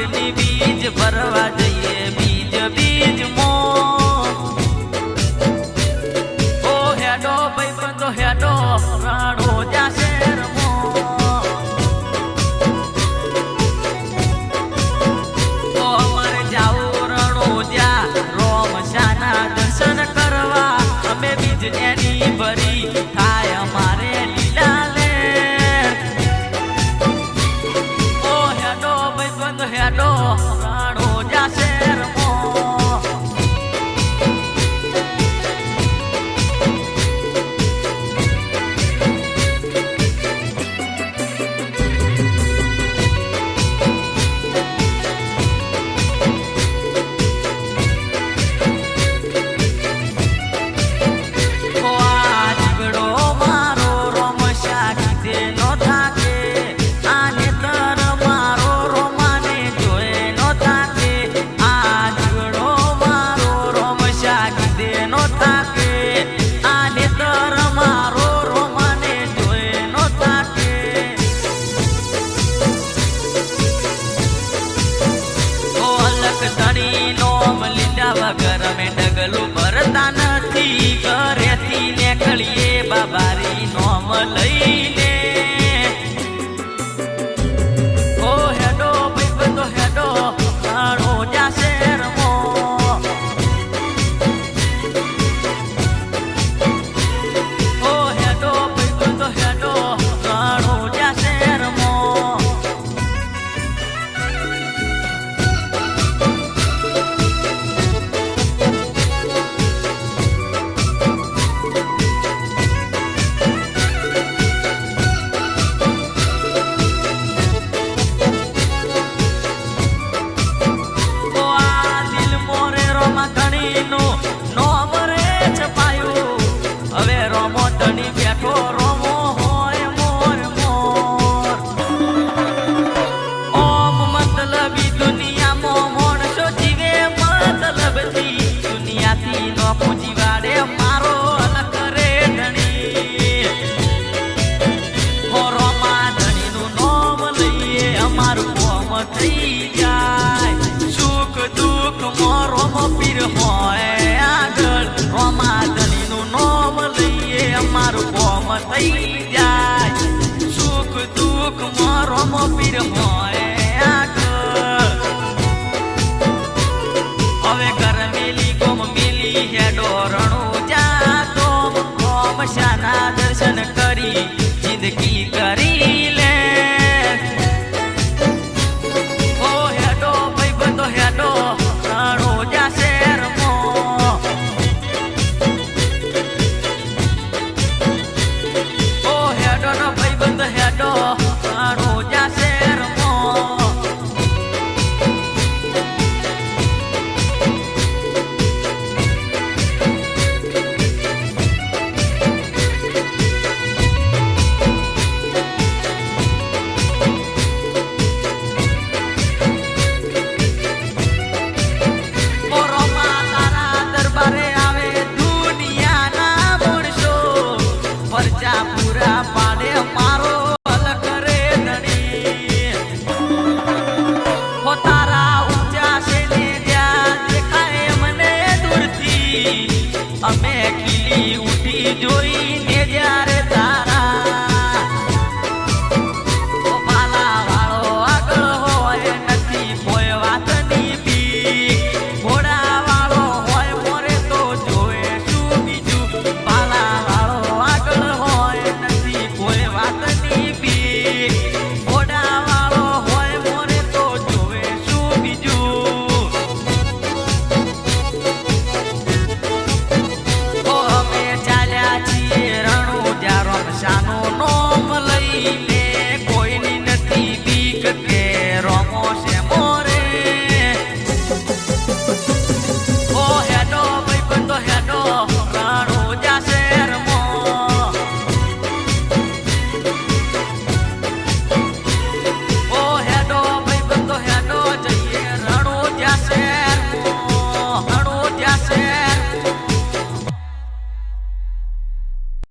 બીજની બીજ ભરવા જઈએ બીજ બીજ મો ઓ હેડો ભાઈ બંધો હેડો રાણો જાશે રમો તો અમારે જાવું રણો જા રોમ શાના દર્શન કરવા અમે બીજ એની ભરી થાય અમારે લીલા લે ઓ હેડો ભાઈ બંધો હેડો રાણો જાશે રમો વગર અમે ડગલું ભરતા નથી ઘરેથી નીકળીએ બાબારી નોમ લઈને ઓ હેડો ભાઈ બંધો હેડો રાણો જાશે રમો ઓ હેડો ભાઈ બંધો હેડો રાણો જાશે રમો હવે રોમો ધણી બેઠો રોમો હોય મોર મોર ઓમ મતલબી દુનિયામાં માણસો જીવે મતલબથી દુનિયાથી નોખું જીવાડે મારો અલગ રે ધણી હો રોમા ધણીનું નામ લઈએ અમારું કોમ થઈ જાય સુખ દુઃખ માં રોમો પીર હોય આગળ રોમા ધણીનું નામ લઈએ અમારું કોમ થઈ જાય સુખ દુઃખ માં રોમો પીર હોય આગળ હવે ઘર મેલી ગોમ મેલી હેડો રણો જા તો કોમ શાના દર્શન કરી જિંદગી